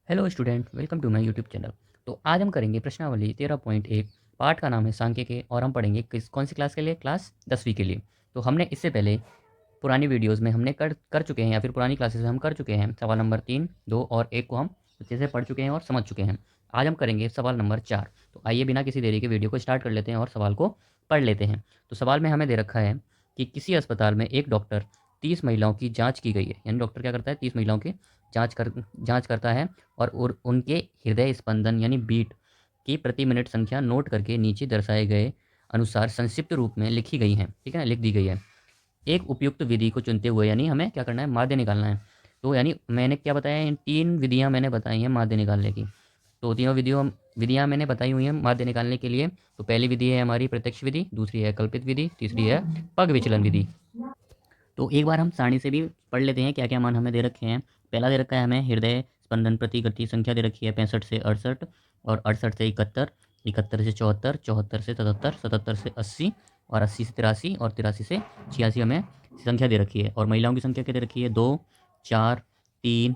Hello student, welcome to my YouTube channel. तो आज हम करेंगे प्रश्नावली 13.1। पाठ का नाम है सांख्यिकी और हम पढ़ेंगे कौन सी क्लास के लिए, क्लास 10वीं के लिए। तो हमने इससे पहले पुरानी वीडियोस में हमने कर कर चुके हैं या फिर पुरानी क्लासेस में हम कर चुके हैं। सवाल नंबर 3, 2 और 1 को हम अच्छे से पढ़ चुके हैं और समझ चुके हैं। आज हम करेंगे सवाल नंबर 4। तो आइए बिना किसी देरी के वीडियो को स्टार्ट कर लेते हैं और सवाल को पढ़ लेते हैं। तो सवाल में हमें दे रखा है कि किसी अस्पताल में एक डॉक्टर 30 महिलाओं की जाँच की गई है। यानी डॉक्टर क्या करता है, 30 महिलाओं की जाँच करता है और उनके हृदय स्पंदन यानी बीट की प्रति मिनट संख्या नोट करके नीचे दर्शाए गए अनुसार संक्षिप्त रूप में लिखी गई हैं। ठीक है ना, लिख दी गई है। एक उपयुक्त विधि को चुनते हुए यानी हमें क्या करना है, माध्य निकालना है। तो यानी मैंने क्या बताया, इन 3 विधियाँ मैंने बताई हैं माध्य निकालने की। तो तीनों विधियाँ मैंने बताई हुई हैं माध्य निकालने के लिए। तो पहली विधि है हमारी प्रत्यक्ष विधि, दूसरी है कल्पित विधि, तीसरी है पग विचलन विधि। तो एक बार हम सारणी से भी पढ़ लेते हैं क्या क्या मान हमें दे रखे हैं। पहला दे रखा है हमें हृदय स्पंदन प्रति गति संख्या दे रखी है 65 से 68 और 68 से 71, 71 से 74, 74 से 77, 77 से 80 और 80 से 83 और 83 से 86 हमें संख्या दे रखी है। और महिलाओं की संख्या क्या दे रखी है, 2, 4, 3,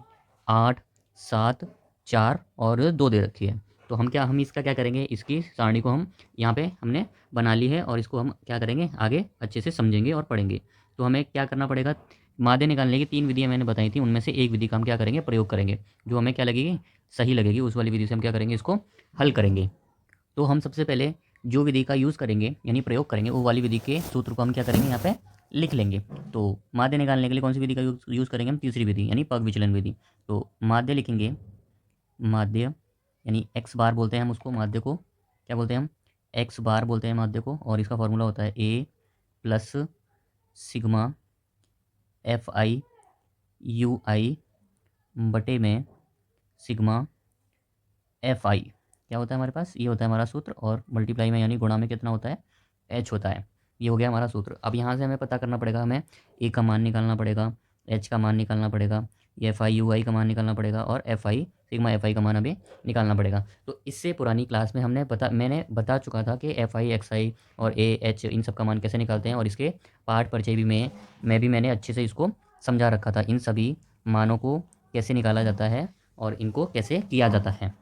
8, 7, 4 और 2 दे रखी है। तो हम इसका क्या करेंगे, इसकी सारणी को हम यहाँ पे हमने बना ली है और इसको हम क्या करेंगे, आगे अच्छे से समझेंगे और पढ़ेंगे। तो हमें क्या करना पड़ेगा, माध्य निकालने की 3 विधियाँ मैंने बताई थी, उनमें से एक विधि का हम क्या करेंगे, प्रयोग करेंगे। जो हमें क्या लगेगी, सही लगेगी, उस वाली विधि से हम क्या करेंगे, इसको हल करेंगे। तो हम सबसे पहले जो विधि का यूज़ करेंगे यानी प्रयोग करेंगे, वो वाली विधि के सूत्र को हम क्या करेंगे, यहाँ पे लिख लेंगे। तो माध्य निकालने के लिए कौन सी विधि का यूज़ करेंगे, हम तीसरी विधि यानी पग विचलन विधि। तो माध्य लिखेंगे, माध्य यानी एक्स बार बोलते हैं हम उसको, माध्य को क्या बोलते हैं हम, एक्स बार बोलते हैं माध्य को। और इसका फॉर्मूला होता है A plus sigma F I U I बटे में सिग्मा एफ आई। क्या होता है हमारे पास, ये होता है हमारा सूत्र। और मल्टीप्लाई में यानी गुणा में कितना होता है, एच होता है। ये हो गया हमारा सूत्र। अब यहाँ से हमें पता करना पड़ेगा, हमें ए का मान निकालना पड़ेगा, एच का मान निकालना पड़ेगा, एफ आई यू आई का मान निकालना पड़ेगा और एफ आई सिग्मा एफ आई का मान अभी निकालना पड़ेगा। तो इससे पुरानी क्लास में मैंने बता चुका था कि एफ आई एक्स आई और ए एच इन सब का मान कैसे निकालते हैं। और इसके पाठ परिचय भी मैंने अच्छे से इसको समझा रखा था, इन सभी मानों को कैसे निकाला जाता है और इनको कैसे किया जाता है।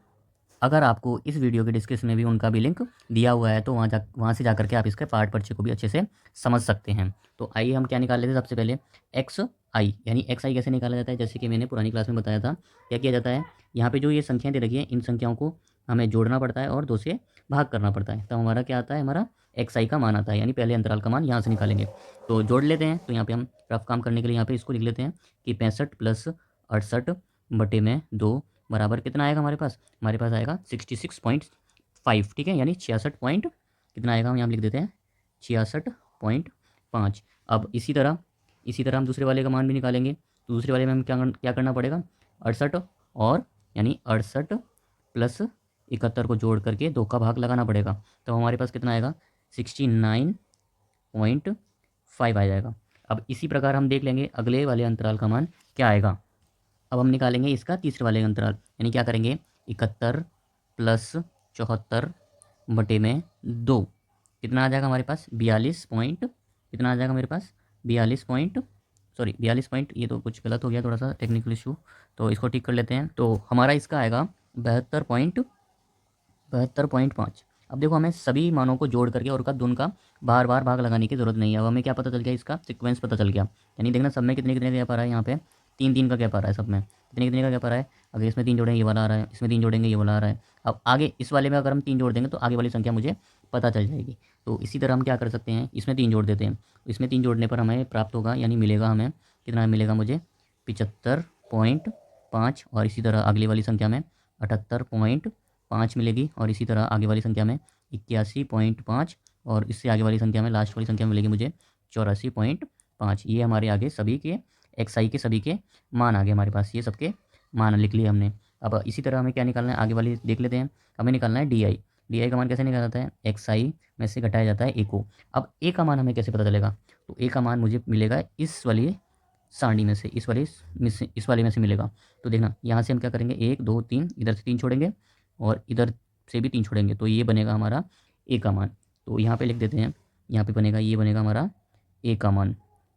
अगर आपको इस वीडियो के डिस्क्रिप्शन में भी उनका भी लिंक दिया हुआ है, तो वहाँ से जा करके आप इसके पाठ परिचय को भी अच्छे से समझ सकते हैं। तो आइए हम क्या निकाल लेते हैं, सबसे पहले एक्स आई यानी एक्स आई कैसे निकाला जाता है। जैसे कि मैंने पुरानी क्लास में बताया था, क्या किया जाता है, यहाँ पे जो ये संख्याएं दे रखी है, इन संख्याओं को हमें जोड़ना पड़ता है और 2 से भाग करना पड़ता है। तो हमारा क्या आता है, हमारा एक्स आई का मान आता है, यानी पहले अंतराल का मान यहाँ से निकालेंगे। तो जोड़ लेते हैं। तो यहाँ पे हम रफ काम करने के लिए यहाँ पे इसको लिख लेते हैं कि 65 प्लस 68 बटे में 2 बराबर कितना आएगा हमारे पास आएगा 66.5। ठीक है, यानी 66 पॉइंट कितना आएगा, हम यहाँ लिख देते हैं 66.5। अब इसी तरह हम दूसरे वाले का मान भी निकालेंगे। तो दूसरे वाले में हम क्या करना पड़ेगा, 68 और यानी 68 प्लस 71 को जोड़ करके 2 का भाग लगाना पड़ेगा। तो हमारे पास कितना आएगा, 69.5 आ जाएगा। अब इसी प्रकार हम देख लेंगे अगले वाले अंतराल का मान क्या आएगा। अब हम निकालेंगे इसका तीसरे वाले अंतराल, यानी क्या करेंगे, 71 प्लस 74 बटे में 2 कितना आ जाएगा हमारे पास, 42 पॉइंट कितना आ जाएगा मेरे पास, 42 पॉइंट, ये तो कुछ गलत हो गया, थोड़ा सा टेक्निकल इशू, तो इसको ठीक कर लेते हैं। तो हमारा इसका आएगा 72.5। अब देखो, हमें सभी मानों को जोड़ करके और उनका बार बार भाग लगाने की जरूरत नहीं है। अब हमें क्या पता चल गया, इसका सीक्वेंस पता चल गया। यानी देखना सब में कितने कितने का गैप आ रहा है, यहाँ पे 3 3 का गैप आ रहा है, सब में कितने कितने का गैप आ रहा है। अगर इसमें 3 जोड़ेंगे ये वाला आ रहा है, इसमें 3 जोड़ेंगे ये वाला आ रहा है। अब आगे इस वाले में अगर हम 3 जोड़ देंगे तो आगे वाली संख्या मुझे पता चल जाएगी। तो इसी तरह हम क्या कर सकते हैं, इसमें 3 जोड़ देते हैं। इसमें 3 जोड़ने पर हमें प्राप्त होगा, यानी मिलेगा हमें कितना मिलेगा मुझे, 75.5। और इसी तरह अगली वाली संख्या में 78.5 मिलेगी। और इसी तरह आगे वाली संख्या में 81.5 और इससे आगे वाली संख्या में लास्ट वाली संख्या मिलेगी मुझे 84.5। ये हमारे आगे सभी के एक्स आई के सभी के मान आ गए हमारे पास, ये सबके मान लिख लिए हमने। अब इसी तरह हमें क्या निकालना है, आगे वाली देख लेते हैं। हमें निकालना है डी आई। डी आई का मान कैसे निकाला जाता है, एक्स आई में से घटाया जाता है ए को। अब ए का मान हमें कैसे पता चलेगा, तो ए का मान मुझे मिलेगा इस वाली सारणी में से, इस वाले में से मिलेगा। तो देखना यहाँ से हम क्या करेंगे, 1 2 3, इधर से 3 छोड़ेंगे और इधर से भी 3 छोड़ेंगे, तो ये बनेगा हमारा ए का मान। तो यहाँ पे लिख देते हैं, यहाँ पे बनेगा, ये बनेगा हमारा ए का मान।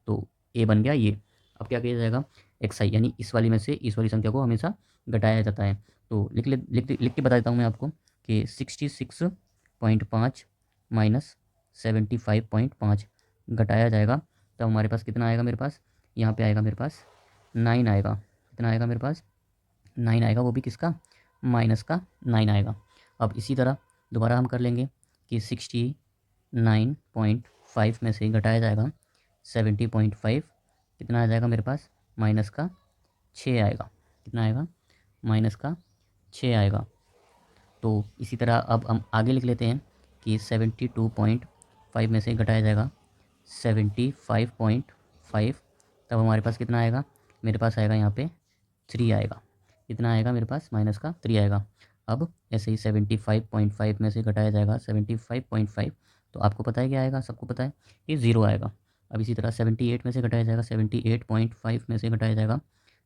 तो ए बन गया ये। अब क्या किया जाएगा, एक्स आई यानी इस वाली में से इस वाली संख्या को हमेशा घटाया जाता है। तो लिख के बता देता हूँ मैं आपको कि 66.5 माइनस 75.5 घटाया जाएगा, तब हमारे पास कितना आएगा मेरे पास, यहाँ पे आएगा मेरे पास 9 आएगा। कितना आएगा मेरे पास, 9 आएगा, वो भी किसका, माइनस का 9 आएगा। अब इसी तरह दोबारा हम कर लेंगे कि 69.5 में से घटाया जाएगा 70.5, कितना आ जाएगा मेरे पास, माइनस का 6 आएगा। कितना आएगा, माइनस का 6 आएगा। तो इसी तरह अब हम आगे लिख लेते हैं कि 72.5 में से घटाया जाएगा 75.5, तब हमारे पास कितना आएगा, मेरे पास आएगा यहाँ पे 3 आएगा। कितना आएगा मेरे पास, माइनस का 3 आएगा। अब ऐसे ही 75.5 में से घटाया जाएगा 75.5, तो आपको पता है क्या आएगा, सबको पता है कि 0 आएगा। अब इसी तरह 78 में से घटाया जाएगा 78.5 में से घटाया जाएगा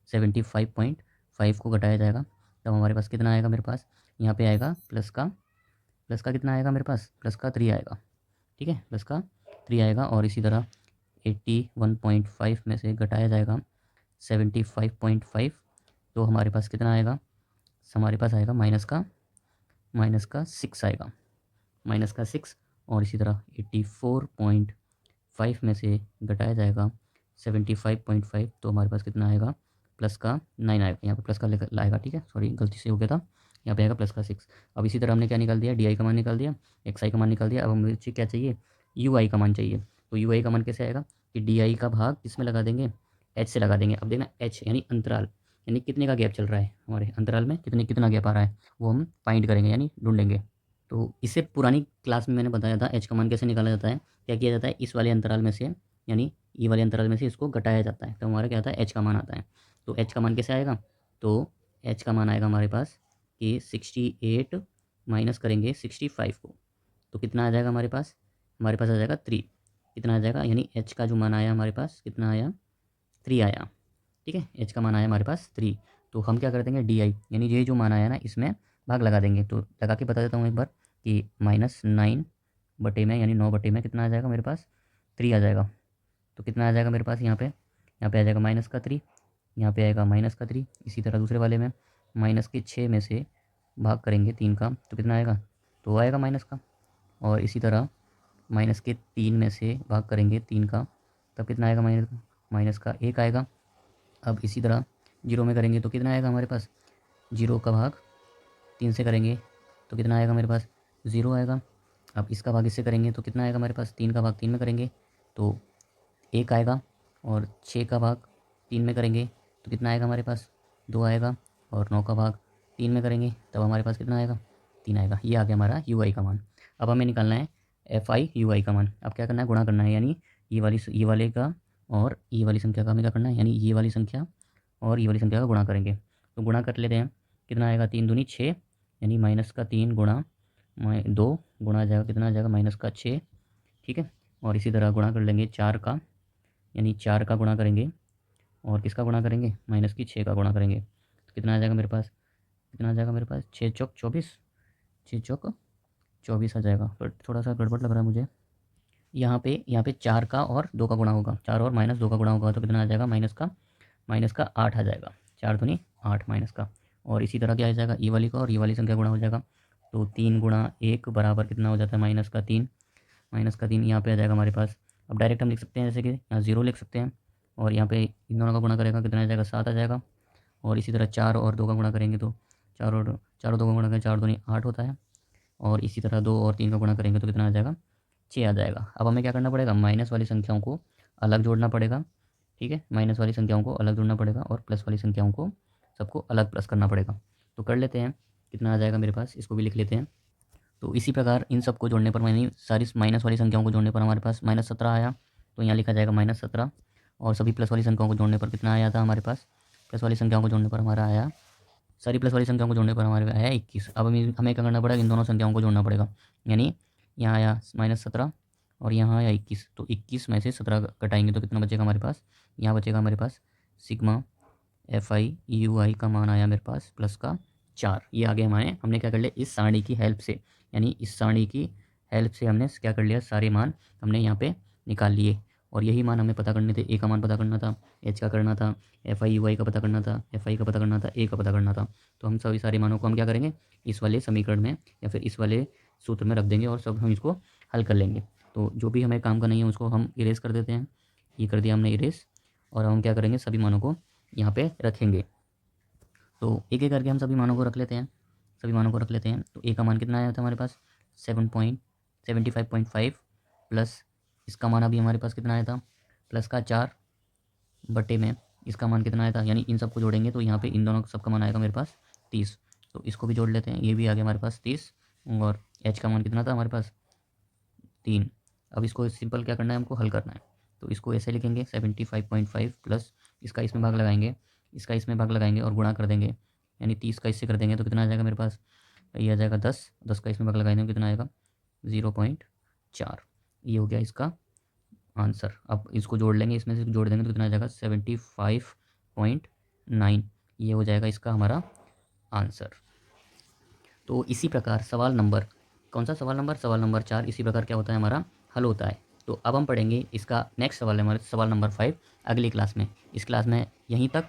75.5 को घटाया जाएगा, तब हमारे पास कितना आएगा, मेरे पास यहाँ पे आएगा प्लस का कितना आएगा मेरे पास, प्लस का 3 आएगा। ठीक है, प्लस का 3 आएगा। और इसी तरह 81.5 में से घटाया जाएगा 75.5, तो हमारे पास कितना आएगा, हमारे पास आएगा माइनस का 6 आएगा, माइनस का 6। और इसी तरह 84.5 में से घटाया जाएगा 75.5, तो हमारे पास कितना आएगा, प्लस का 9 आएगा। यहाँ पे प्लस का लाएगा, ठीक है, सॉरी गलती से हो गया था, यहाँ पे आएगा प्लस का 6। अब इसी तरह हमने क्या निकाल दिया, डी आई का मान निकाल दिया, एक्स आई का मान निकाल दिया। अब हमें क्या चाहिए, यू आई का मान चाहिए। तो यू आई का मान कैसे आएगा कि डी आई का भाग किसमें लगा देंगे, एच से लगा देंगे। अब देखना एच यानी अंतराल, यानी कितने का गैप चल रहा है हमारे अंतराल में, कितना गैप आ रहा है, वो हम फाइंड करेंगे यानी ढूंढेंगे। तो इससे पुरानी क्लास में मैंने बताया था एच का मान कैसे निकाला जाता है। क्या किया जाता है, इस वाले अंतराल में से यानी ई वाले अंतराल में से इसको घटाया जाता है, तो हमारा क्या आता है, एच का मान आता है। तो एच का मान कैसे आएगा, तो एच का मान आएगा हमारे पास कि 68 माइनस करेंगे 65 को, तो कितना आ जाएगा हमारे पास आ जाएगा 3। कितना आ जाएगा, यानी एच का जो मान आया हमारे पास कितना आया, 3 आया। ठीक है, एच का मान आया हमारे पास 3। तो हम क्या कर देंगे, डी आई यानी ये जो मान आया ना इसमें भाग लगा देंगे। तो लगा के बता देता हूँ एक बार कि -9 बटे में यानी 9 बटे में कितना आ जाएगा मेरे पास, 3 आ जाएगा। तो कितना आ जाएगा मेरे पास यहाँ पे आ जाएगा माइनस का 3, यहाँ पे आएगा माइनस का 3। इसी तरह दूसरे वाले में माइनस के 6 में से भाग करेंगे 3 का, तो कितना आएगा, 2 आएगा माइनस का। और इसी तरह माइनस के 3 में से भाग करेंगे 3 का, तब कितना आएगा, माइनस का 1 आएगा। अब इसी तरह जीरो में करेंगे तो कितना आएगा हमारे पास, 0 का भाग 3 से करेंगे तो कितना आएगा मेरे पास, 0 आएगा। अब इसका भाग इससे करेंगे तो कितना आएगा हमारे पास, 3 का भाग 3 में करेंगे तो 1 आएगा। और 6 का भाग 3 में करेंगे तो कितना आएगा हमारे पास, 2 आएगा। और 9 का भाग 3 में करेंगे तब हमारे पास कितना आएगा, 3 आएगा। ये आ गया हमारा यू आई का मान। अब हमें निकालना है एफ आई यू आई का मान। अब क्या करना है, गुणा करना है, यानी ये वाले का और ये वाली संख्या का हमें क्या करना है, यानी ये वाली संख्या और ये वाली संख्या का गुणा करेंगे। तो गुणा कर लेते हैं, कितना आएगा, 3 दूनी 6, यानी माइनस का 3 गुणा 2 गुणा आ जाएगा, कितना आ जाएगा, माइनस का 6। ठीक है, और इसी तरह गुणा कर लेंगे 4 का, यानी 4 का गुणा करेंगे और किसका गुणा करेंगे, माइनस की 6 का गुणा करेंगे तो कितना आ जाएगा मेरे पास, 6 चौक 24, 6 चौक 24 आ जाएगा। पर थोड़ा सा गड़बड़ लग रहा है मुझे, यहाँ पे 4 का और 2 का गुणा होगा, 4 और -2 का गुणा होगा तो कितना आ जाएगा, माइनस का 8 आ जाएगा। 4 दूनी 8 माइनस का। और इसी तरह क्या आ जाएगा, ई वाली का और ई वाली संख्या गुणा हो जाएगा तो 3 गुणा 1 बराबर कितना हो जाता है, -3 यहाँ पे आ जाएगा हमारे पास। अब डायरेक्ट हम लिख सकते हैं, जैसे कि यहाँ 0 लिख सकते हैं और यहाँ पे इन दोनों का गुणा करेगा कितना आ जाएगा, 7 आ जाएगा। और इसी तरह 4 और 2 का गुणा करेंगे तो 4 और 2 का गुणा करें, 4 दूनी 8 होता है। और इसी तरह 2 और 3 का गुणा करेंगे तो कितना आ जाएगा, 6 आ जाएगा। अब हमें क्या करना पड़ेगा, माइनस वाली संख्याओं को अलग जोड़ना पड़ेगा। ठीक है, माइनस वाली संख्याओं को अलग जोड़ना पड़ेगा और प्लस वाली संख्याओं को सबको अलग प्लस करना पड़ेगा। तो कर लेते हैं, कितना आ जाएगा मेरे पास, इसको भी लिख लेते हैं। तो इसी प्रकार इन सबको जोड़ने पर, यानी सारी माइनस वाली संख्याओं को जोड़ने पर हमारे पास -17 आया, तो यहाँ लिखा जाएगा -17। और सभी प्लस वाली संख्याओं को जोड़ने पर कितना आया था हमारे पास, प्लस वाली संख्याओं को जोड़ने पर हमारा आया, सारी प्लस वाली संख्याओं को जोड़ने पर हमारे आया 21। अब हमें क्या करना पड़ेगा, इन दोनों संख्याओं को जोड़ना पड़ेगा, यानी यहाँ आया -17 और यहाँ आया 21, तो 21 में से 17 घटाएंगे तो कितना बचेगा हमारे पास, यहाँ बचेगा हमारे पास सिग्मा एफ आई यू आई का मान आया मेरे पास प्लस का 4। ये आगे हमने क्या कर लिया, इस सारणी की हेल्प से, यानी इस सारणी की हेल्प से हमने क्या कर लिया, सारे मान हमने यहाँ पे निकाल लिए। और यही मान हमें पता करने थे। ए का मान पता करना था, एच का करना था, एफ आई यू आई का पता करना था, एफ आई का पता करना था, ए का पता करना था। तो हम सभी सारे मानों को हम क्या करेंगे, इस वाले समीकरण में या फिर इस वाले सूत्र में रख देंगे और सब हम इसको हल कर लेंगे। तो जो भी हमें काम करना है उसको हम इरेज कर देते हैं। ये कर दिया हमने इरेज, और हम क्या करेंगे, सभी मानों को यहाँ पे रखेंगे। तो एक एक करके हम सभी मानों को रख लेते हैं, सभी मानों को रख लेते हैं। तो ए का मान कितना आया था हमारे पास, 75.5 प्लस इसका मान अभी हमारे पास कितना आया था, प्लस का 4 बटे में इसका मान कितना आया था, यानी इन सबको जोड़ेंगे तो यहाँ पे इन दोनों सबका मान आएगा मेरे पास 30। तो इसको भी जोड़ लेते हैं, ये भी आ गया हमारे पास 30। और एच का मान कितना था हमारे पास 3। अब इसको सिंपल क्या करना है, हमको हल करना है। तो इसको ऐसे लिखेंगे 75.5 प्लस इसका इसमें भाग लगाएंगे, इसका इसमें भाग लगाएंगे और गुणा कर देंगे, यानी 30 का इससे कर देंगे तो कितना आ जाएगा मेरे पास, ये आ जाएगा 10, 10 का इसमें भाग लगाएंगे तो कितना आएगा 0.4। ये हो गया इसका आंसर। अब इसको जोड़ लेंगे, इसमें से जोड़ देंगे तो कितना आ जाएगा 75.9। ये हो जाएगा इसका हमारा आंसर। तो इसी प्रकार सवाल नंबर, कौन सा सवाल नंबर, सवाल नंबर 4 इसी प्रकार क्या होता है हमारा हल होता है। तो अब हम पढ़ेंगे इसका नेक्स्ट सवाल है हमारा सवाल नंबर 5 अगली क्लास में। इस क्लास में यहीं तक।